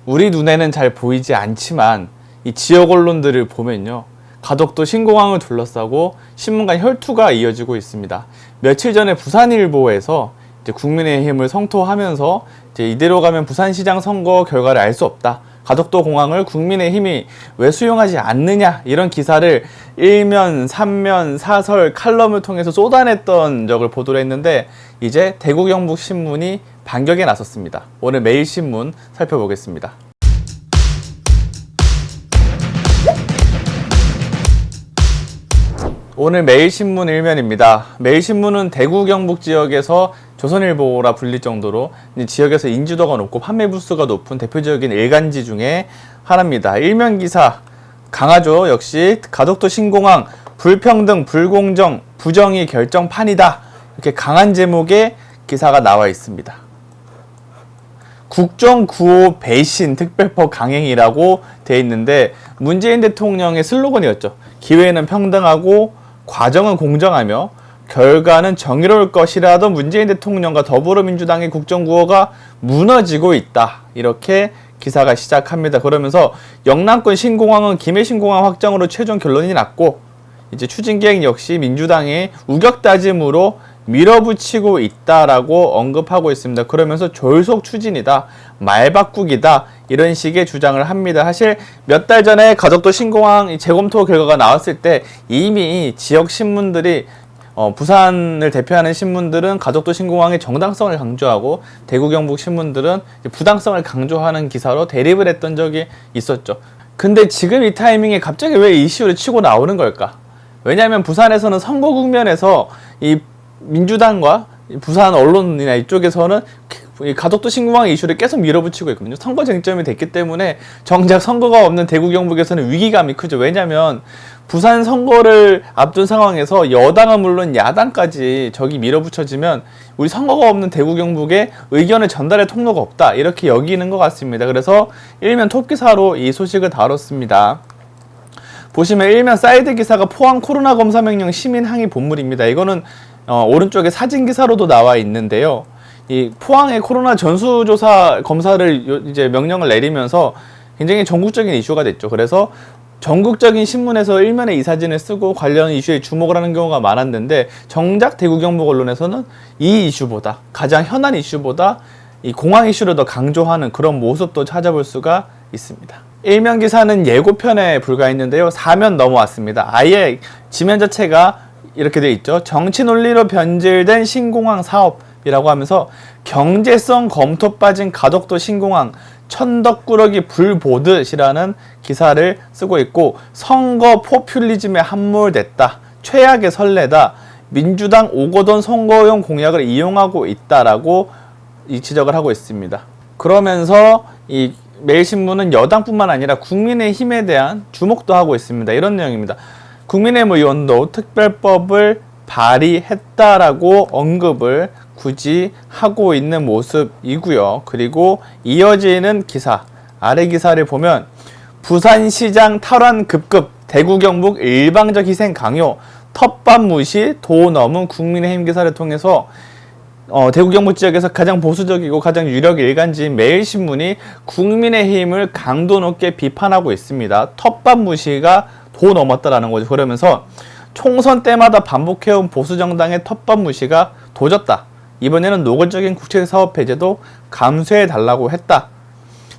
우리 눈에는 잘 보이지 않지만 이 지역 언론들을 보면요, 가덕도 신공항을 둘러싸고 신문 간 혈투가 이어지고 있습니다. 며칠 전에 부산일보에서 이제 국민의힘을 성토하면서 이제 이대로 가면 부산시장 선거 결과를 알 수 없다, 가덕도 공항을 국민의힘이 왜 수용하지 않느냐, 이런 기사를 일면, 삼면, 사설, 칼럼을 통해서 쏟아냈던 적을 보도를 했는데, 이제 대구 경북 신문이 반격에 나섰습니다. 오늘 매일신문 살펴보겠습니다. 오늘 매일신문 일면입니다. 매일신문은 대구 경북 지역에서 조선일보라 불릴 정도로 지역에서 인지도가 높고 판매 부수가 높은 대표적인 일간지 중에 하나입니다. 일면 기사 강하죠. 역시 가덕도 신공항 불평등, 불공정, 부정의 결정판이다, 이렇게 강한 제목의 기사가 나와 있습니다. 국정구호 배신 특별법 강행이라고 되어 있는데, 문재인 대통령의 슬로건이었죠. 기회는 평등하고 과정은 공정하며 결과는 정의로울 것이라던 문재인 대통령과 더불어민주당의 국정구호가 무너지고 있다, 이렇게 기사가 시작합니다. 그러면서 영남권 신공항은 김해 신공항 확정으로 최종 결론이 났고, 이제 추진계획 역시 민주당의 우격다짐으로 밀어붙이고 있다라고 언급하고 있습니다. 그러면서 졸속 추진이다, 말바꾸기다, 이런 식의 주장을 합니다. 사실 몇 달 전에 가덕도 신공항 재검토 결과가 나왔을 때 이미 지역 신문들이 부산을 대표하는 신문들은 가덕도 신공항의 정당성을 강조하고, 대구 경북 신문들은 부당성을 강조하는 기사로 대립을 했던 적이 있었죠. 근데 지금 이 타이밍에 갑자기 왜 이슈를 치고 나오는 걸까? 왜냐하면 부산에서는 선거 국면에서 이 민주당과 부산 언론이나 이쪽에서는 이 가덕도 신공항 이슈를 계속 밀어붙이고 있거든요. 선거 쟁점이 됐기 때문에 정작 선거가 없는 대구 경북에서는 위기감이 크죠. 왜냐하면 부산 선거를 앞둔 상황에서 여당은 물론 야당까지 저기 밀어붙여지면 우리 선거가 없는 대구 경북에 의견을 전달할 통로가 없다, 이렇게 여기는 것 같습니다. 그래서 일면 톱기사로 이 소식을 다뤘습니다. 보시면 일면 사이드 기사가 포항 코로나 검사 명령 시민 항의 본물입니다. 이거는 오른쪽에 사진 기사로도 나와 있는데요. 이 포항의 코로나 전수조사 검사를 이제 명령을 내리면서 굉장히 전국적인 이슈가 됐죠. 그래서 전국적인 신문에서 일면에 이 사진을 쓰고 관련 이슈에 주목을 하는 경우가 많았는데, 정작 대구 경북 언론에서는 이 이슈보다, 가장 현안 이슈보다 이 공항 이슈를 더 강조하는 그런 모습도 찾아볼 수가 있습니다. 일면 기사는 예고편에 불과했는데요, 4면 넘어왔습니다. 아예 지면 자체가 이렇게 돼 있죠. 정치 논리로 변질된 신공항 사업이라고 하면서 경제성 검토 빠진 가덕도 신공항 천덕꾸러기 불 보듯이라는 기사를 쓰고 있고, 선거 포퓰리즘에 함몰됐다, 최악의 선례다, 민주당 오거돈 선거용 공약을 이용하고 있다라고 이 지적을 하고 있습니다. 그러면서 이 매일신문은 여당뿐만 아니라 국민의힘에 대한 주목도 하고 있습니다. 이런 내용입니다. 국민의힘 의원도 특별법을 발의했다라고 언급을 굳이 하고 있는 모습이고요. 그리고 이어지는 기사, 아래 기사를 보면 부산시장 탈환 급급, 대구 경북 일방적 희생 강요, 텃밭 무시, 도 넘은 국민의힘 기사를 통해서 대구 경북 지역에서 가장 보수적이고 가장 유력 일간지인 매일신문이 국민의힘을 강도 높게 비판하고 있습니다. 텃밭 무시가 도 넘었다라는 거죠. 그러면서 총선 때마다 반복해온 보수정당의 텃밭 무시가 도졌다, 이번에는 노골적인 국책사업 폐지도 감수해달라고 했다,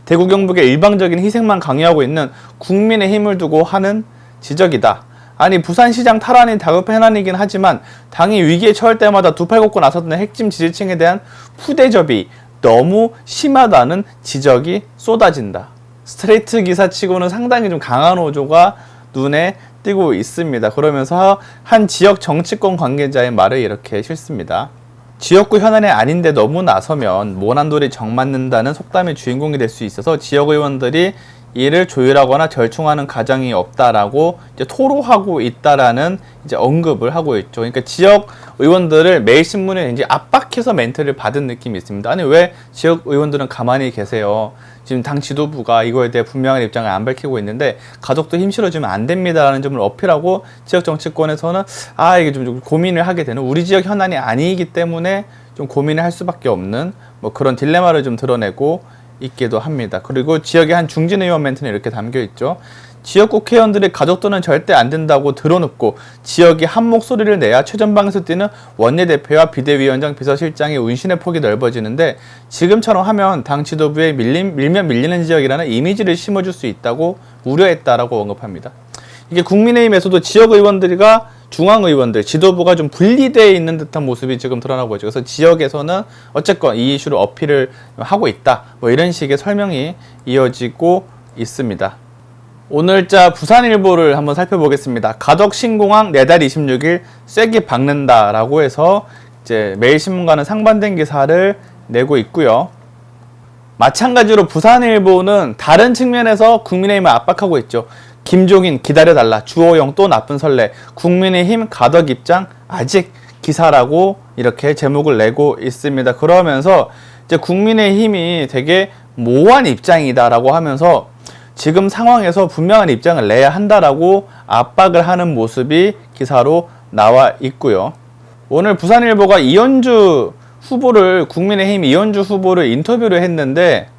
대구 경북의 일방적인 희생만 강요하고 있는 국민의힘을 두고 하는 지적이다. 아니, 부산시장 탈환이 다급한 해난이긴 하지만 당이 위기에 처할 때마다 두 팔 걷고 나섰던 핵심 지지층에 대한 푸대접이 너무 심하다는 지적이 쏟아진다. 스트레이트 기사치고는 상당히 좀 강한 어조가 눈에 띄고 있습니다. 그러면서 한 지역 정치권 관계자의 말을 이렇게 실습니다. 지역구 현안이 아닌데 너무 나서면 모난돌이 정맞는다는 속담의 주인공이 될 수 있어서 지역 의원들이 이를 조율하거나 절충하는 가정이 없다라고 이제 토로하고 있다라는 이제 언급을 하고 있죠. 그러니까 지역 의원들을 매일신문에 이제 압박해서 멘트를 받은 느낌이 있습니다. 아니, 왜 지역 의원들은 가만히 계세요? 지금 당 지도부가 이거에 대해 분명한 입장을 안 밝히고 있는데 가족도 힘 실어주면 안 됩니다라는 점을 어필하고, 지역 정치권에서는 이게 좀 고민을 하게 되는, 우리 지역 현안이 아니기 때문에 좀 고민을 할 수밖에 없는 뭐 그런 딜레마를 좀 드러내고 있기도 합니다. 그리고 지역의 한 중진 의원 멘트는 이렇게 담겨 있죠. 지역 국회의원들의 가족들은 절대 안 된다고 들어눕고 지역이 한 목소리를 내야 최전방에서 뛰는 원내대표와 비대위원장, 비서실장의 운신의 폭이 넓어지는데 지금처럼 하면 당 지도부에 밀면 밀리는 지역이라는 이미지를 심어줄 수 있다고 우려했다라고 언급합니다. 이게 국민의힘에서도 지역 의원들과 중앙 의원들, 지도부가 좀 분리되어 있는 듯한 모습이 지금 드러나고 있죠. 그래서 지역에서는 어쨌건 이 이슈를 어필을 하고 있다. 뭐 이런 식의 설명이 이어지고 있습니다. 오늘자 부산일보를 한번 살펴보겠습니다. 가덕 신공항 내달 26일 쐐기 박는다라고 해서 이제 매일신문과는 상반된 기사를 내고 있고요. 마찬가지로 부산일보는 다른 측면에서 국민의힘을 압박하고 있죠. 김종인 기다려달라, 주호영 또 나쁜 설레, 국민의힘 가덕 입장 아직 기사라고 이렇게 제목을 내고 있습니다. 그러면서 이제 국민의힘이 되게 모호한 입장이다라고 하면서 지금 상황에서 분명한 입장을 내야 한다라고 압박을 하는 모습이 기사로 나와 있고요. 오늘 부산일보가 이현주 후보를, 국민의힘 이현주 후보를 인터뷰를 했는데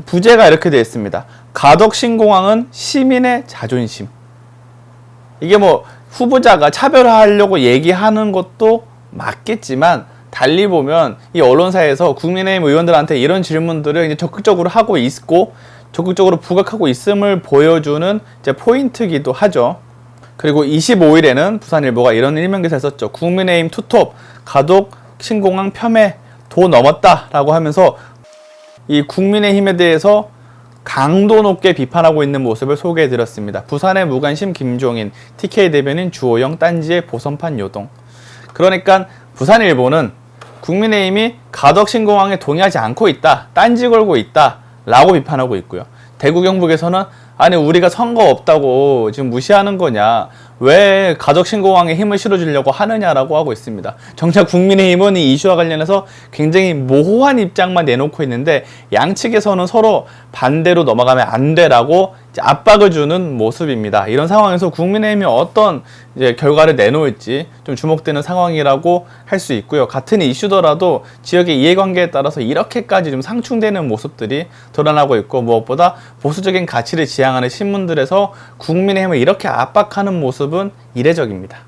부제가 이렇게 되어 있습니다. 가덕 신공항은 시민의 자존심. 이게 뭐 후보자가 차별화하려고 얘기하는 것도 맞겠지만 달리 보면 이 언론사에서 국민의힘 의원들한테 이런 질문들을 이제 적극적으로 하고 있고 적극적으로 부각하고 있음을 보여주는 이제 포인트이기도 하죠. 그리고 25일에는 부산일보가 이런 일면 기사를 썼죠. 국민의힘 투톱 가덕 신공항 폄훼 도 넘었다라고 하면서 이 국민의힘에 대해서 강도 높게 비판하고 있는 모습을 소개해드렸습니다. 부산의 무관심 김종인, TK 대변인 주호영, 딴지의 보선판 요동. 그러니까 부산일보는 국민의힘이 가덕 신공항에 동의하지 않고 있다, 딴지 걸고 있다 라고 비판하고 있고요. 대구 경북에서는 아니 우리가 선거 없다고 지금 무시하는 거냐, 왜 가덕 신공항에 힘을 실어주려고 하느냐라고 하고 있습니다. 정작 국민의힘은 이 이슈와 관련해서 굉장히 모호한 입장만 내놓고 있는데 양측에서는 서로 반대로 넘어가면 안 되라고 이제 압박을 주는 모습입니다. 이런 상황에서 국민의힘이 어떤 이제 결과를 내놓을지 좀 주목되는 상황이라고 할 수 있고요. 같은 이슈더라도 지역의 이해관계에 따라서 이렇게까지 좀 상충되는 모습들이 드러나고 있고, 무엇보다 보수적인 가치를 지향하는 신문들에서 국민의힘을 이렇게 압박하는 모습은 이례적입니다.